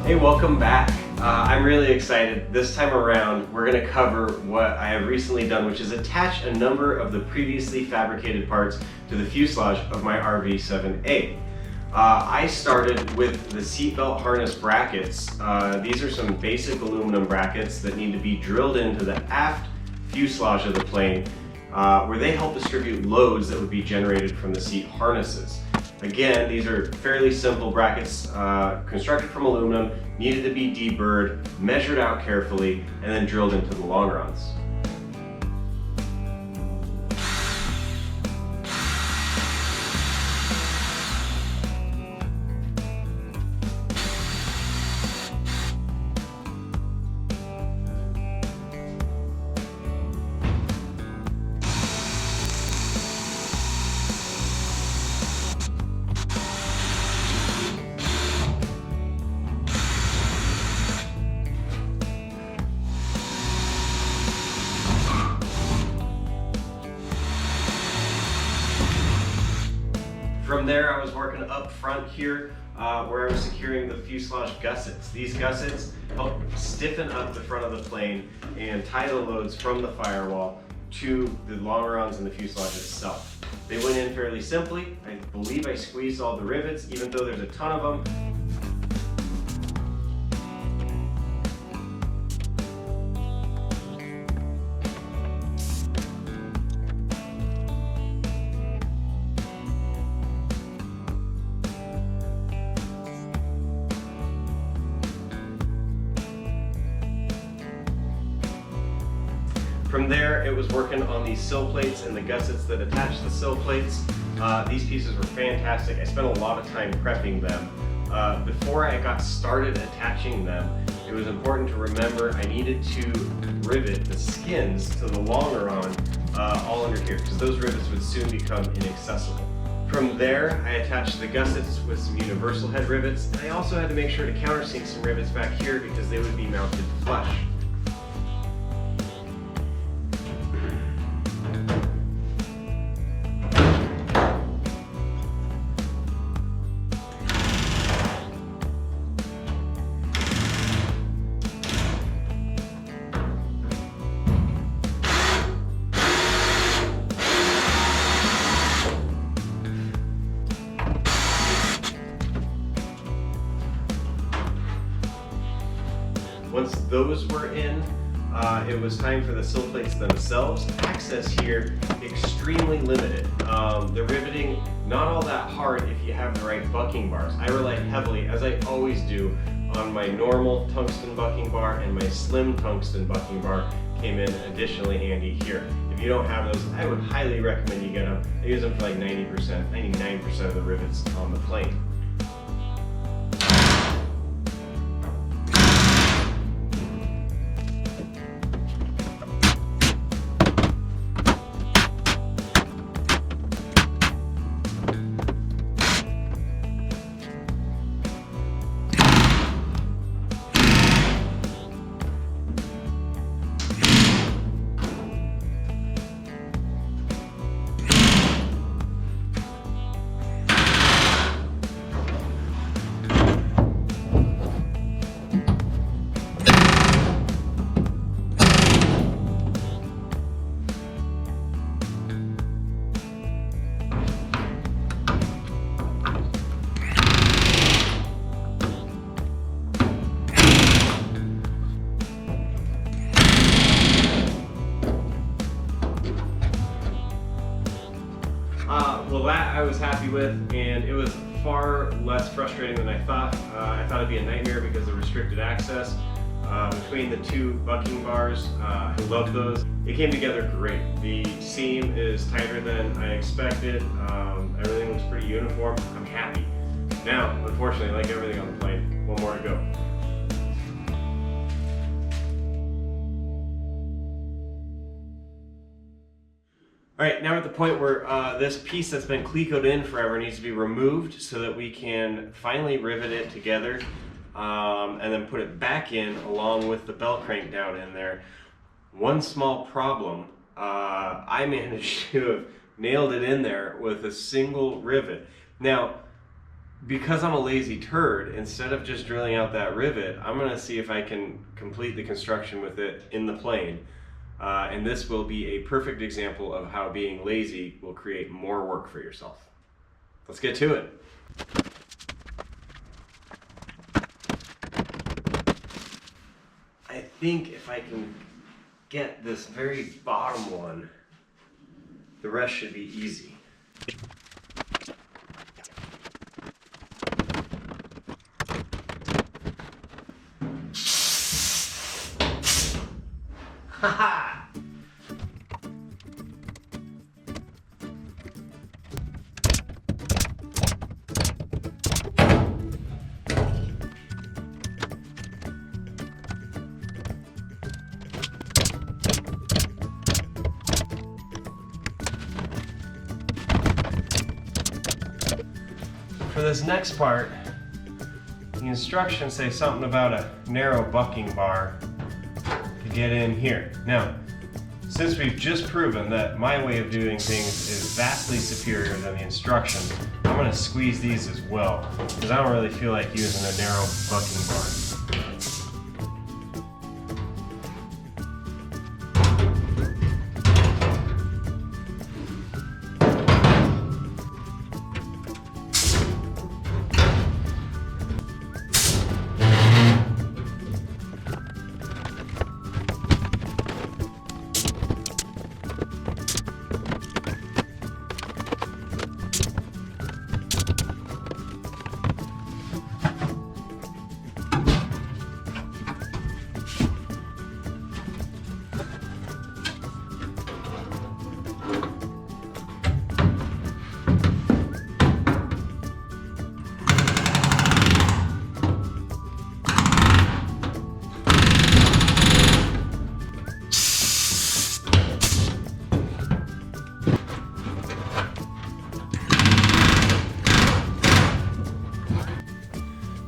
Hey, welcome back. I'm really excited. This time around, we're going to cover what I have recently done, which is attach a number of the previously fabricated parts to the fuselage of my RV-7A. I started with the seatbelt harness brackets. These are some basic aluminum brackets that need to be drilled into the aft fuselage of the plane, where they help distribute loads that would be generated from the seat harnesses. Again, these are fairly simple brackets constructed from aluminum, needed to be deburred, measured out carefully, and then drilled into the longerons. From there, I was working up front here where I was securing the fuselage gussets. These gussets help stiffen up the front of the plane and tie the loads from the firewall to the longerons and the fuselage itself. They went in fairly simply. I believe I squeezed all the rivets, even though there's a ton of them. From there, it was working on these sill plates and the gussets that attach the sill plates. These pieces were fantastic. I spent a lot of time prepping them. Before I got started attaching them, it was important to remember I needed to rivet the skins to the longeron all under here, because those rivets would soon become inaccessible. From there, I attached the gussets with some universal head rivets, and I also had to make sure to countersink some rivets back here because they would be mounted flush. Once those were in, it was time for the sill plates themselves. Access here, extremely limited. The riveting, not all that hard if you have the right bucking bars. I rely heavily, as I always do, on my normal tungsten bucking bar, and my slim tungsten bucking bar came in additionally handy here. If you don't have those, I would highly recommend you get them. I use them for like 90%, 99% of the rivets on the plane. Well, that I was happy with, and it was far less frustrating than I thought. I thought it'd be a nightmare because of restricted access between the two bucking bars. I love those. It came together great. The seam is tighter than I expected. Everything looks pretty uniform. I'm happy. Now, unfortunately, like everything on the plane, one more to go. All right, now we're at the point where this piece that's been clecoed in forever needs to be removed so that we can finally rivet it together and then put it back in along with the belt crank down in there. One small problem, I managed to have nailed it in there with a single rivet. Now, because I'm a lazy turd, instead of just drilling out that rivet, I'm gonna see if I can complete the construction with it in the plane. And this will be a perfect example of how being lazy will create more work for yourself. Let's get to it. I think if I can get this very bottom one, the rest should be easy. Haha! For this next part, the instructions say something about a narrow bucking bar to get in here. Now, since we've just proven that my way of doing things is vastly superior than the instructions, I'm going to squeeze these as well, because I don't really feel like using a narrow bucking bar.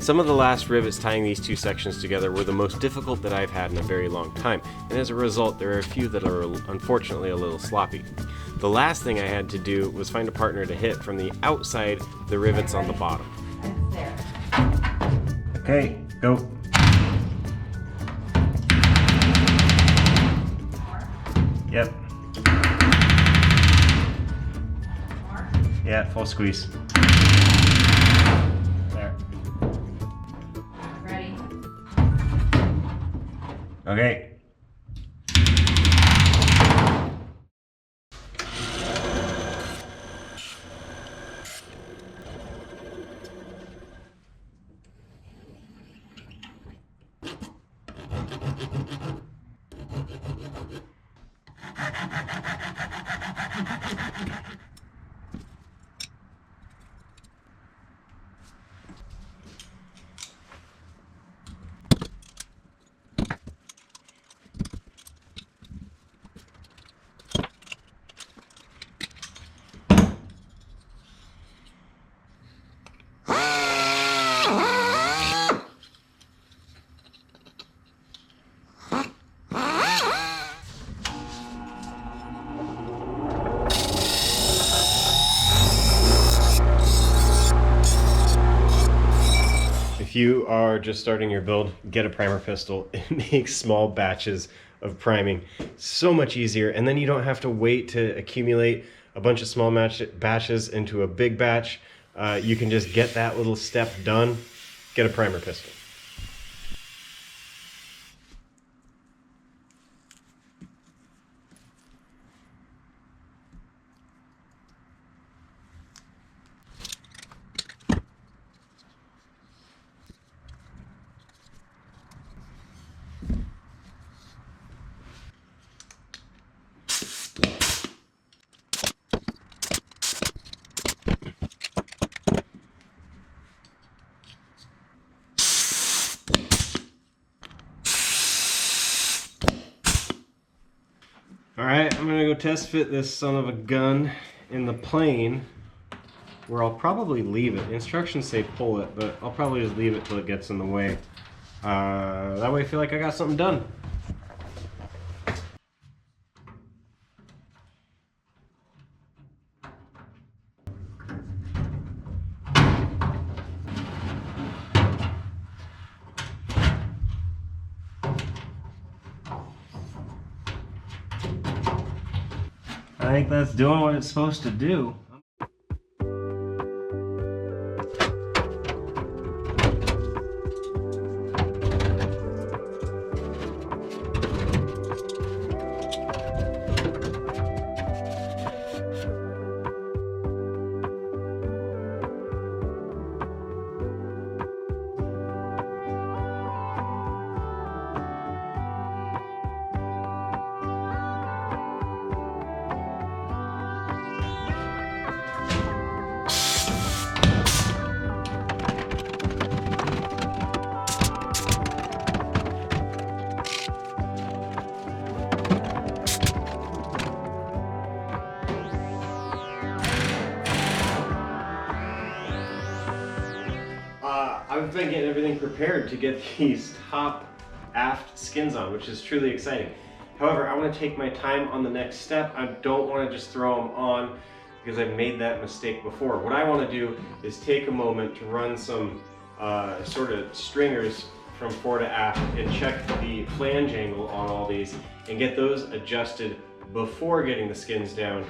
Some of the last rivets tying these two sections together were the most difficult that I've had in a very long time, and as a result there are a few that are unfortunately a little sloppy. The last thing I had to do was find a partner to hit from the outside the rivets on the bottom. Okay, go. Yep. Yeah, full squeeze. There. Ready? Okay. If you are just starting your build, get a primer pistol. It makes small batches of priming so much easier, and then you don't have to wait to accumulate a bunch of small batches into a big batch. You can just get that little step done, get a primer pistol. Alright, I'm gonna go test fit this son of a gun in the plane, where I'll probably leave it. The instructions say pull it, but I'll probably just leave it till it gets in the way. That way I feel like I got something done. I think that's doing what it's supposed to do. I've been getting everything prepared to get these top aft skins on, which is truly exciting. However, I want to take my time on the next step. I don't want to just throw them on because I've made that mistake before. What I want to do is take a moment to run some sort of stringers from fore to aft and check the flange angle on all these and get those adjusted before getting the skins down.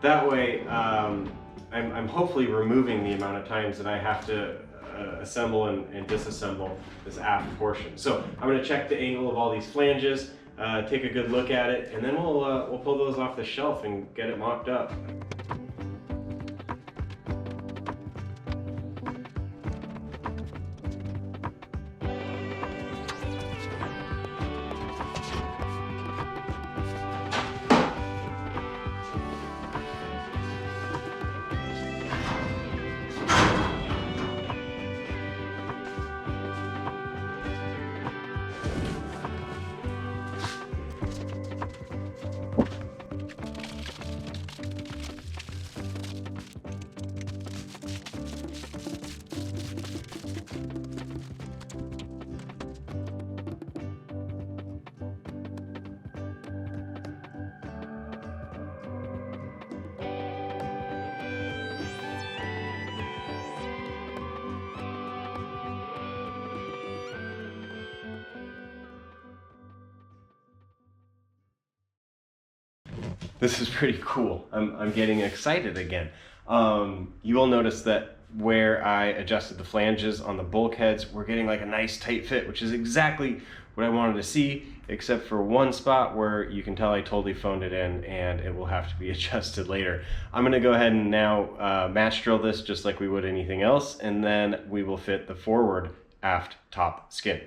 That way, I'm hopefully removing the amount of times that I have to assemble and disassemble this aft portion. So I'm going to check the angle of all these flanges, take a good look at it, and then we'll pull those off the shelf and get it mocked up. This is pretty cool. I'm getting excited again. You will notice that where I adjusted the flanges on the bulkheads, we're getting like a nice tight fit, which is exactly what I wanted to see, except for one spot where you can tell I totally phoned it in and it will have to be adjusted later. I'm gonna go ahead and now match drill this just like we would anything else, and then we will fit the forward aft top skin.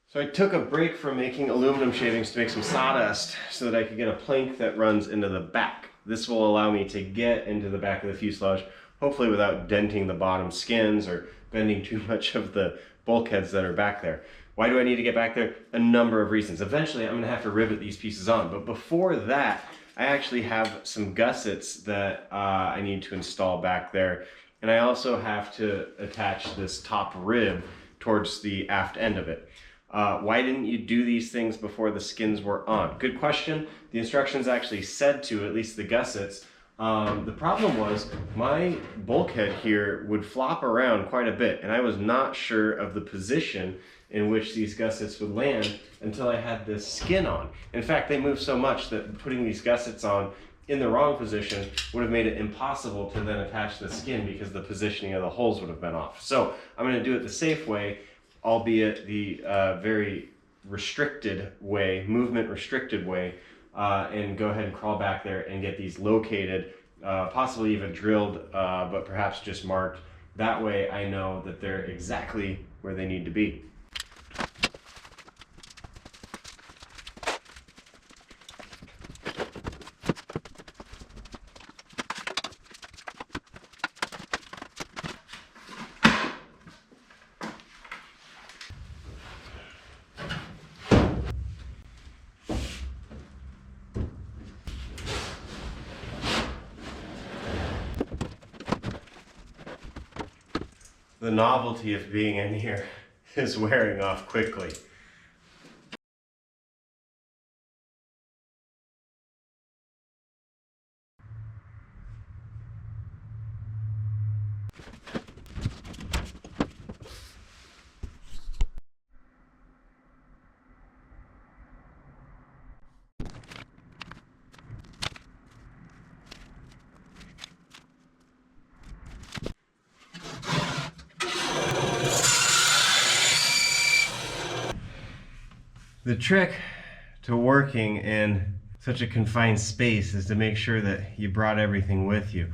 So I took a break from making aluminum shavings to make some sawdust so that I could get a plank that runs into the back. This will allow me to get into the back of the fuselage, hopefully without denting the bottom skins or bending too much of the bulkheads that are back there. Why do I need to get back there? A number of reasons. Eventually I'm gonna have to rivet these pieces on, but before that, I actually have some gussets that I need to install back there. And I also have to attach this top rib towards the aft end of it. Why didn't you do these things before the skins were on? Good question. The instructions actually said to, at least the gussets. The problem was my bulkhead here would flop around quite a bit, and I was not sure of the position in which these gussets would land until I had this skin on. In fact, they moved so much that putting these gussets on in the wrong position would have made it impossible to then attach the skin because the positioning of the holes would have been off. So I'm going to do it the safe way, albeit the very restricted way, movement restricted way, and go ahead and crawl back there and get these located, possibly even drilled, but perhaps just marked. That way I know that they're exactly where they need to be. the novelty of being in here is wearing off quickly. The trick to working in such a confined space is to make sure that you brought everything with you.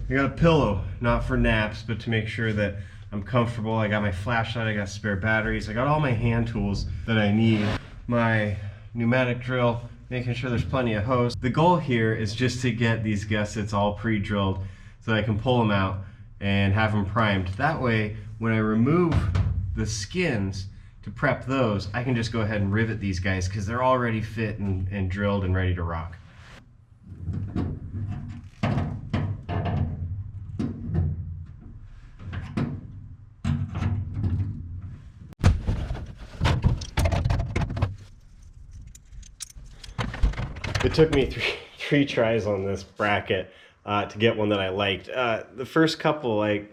I got a pillow, not for naps, but to make sure that I'm comfortable. I got my flashlight, I got spare batteries, I got all my hand tools that I need. My pneumatic drill, making sure there's plenty of hose. The goal here is just to get these gussets all pre-drilled so that I can pull them out and have them primed. That way, when I remove the skins to prep those, I can just go ahead and rivet these guys because they're already fit and drilled and ready to rock. It took me three tries on this bracket to get one that I liked. The first couple, like,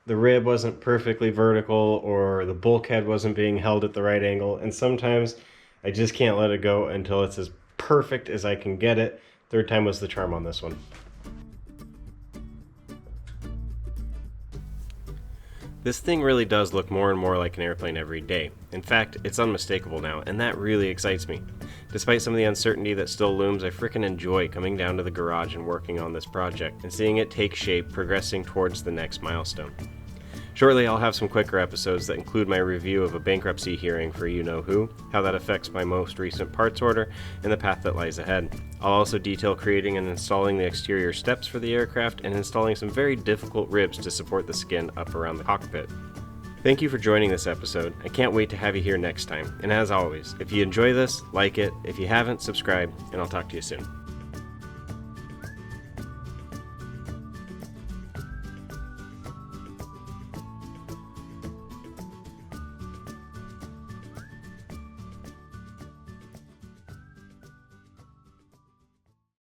the rib wasn't perfectly vertical or the bulkhead wasn't being held at the right angle, and sometimes I just can't let it go until it's as perfect as I can get it. Third time was the charm on this one. This thing really does look more and more like an airplane every day. In fact, it's unmistakable now, and that really excites me. Despite some of the uncertainty that still looms, I frickin' enjoy coming down to the garage and working on this project, and seeing it take shape, progressing towards the next milestone. Shortly, I'll have some quicker episodes that include my review of a bankruptcy hearing for you-know-who, how that affects my most recent parts order, and the path that lies ahead. I'll also detail creating and installing the exterior steps for the aircraft and installing some very difficult ribs to support the skin up around the cockpit. Thank you for joining this episode. I can't wait to have you here next time. And as always, if you enjoy this, like it. If you haven't, subscribe, and I'll talk to you soon.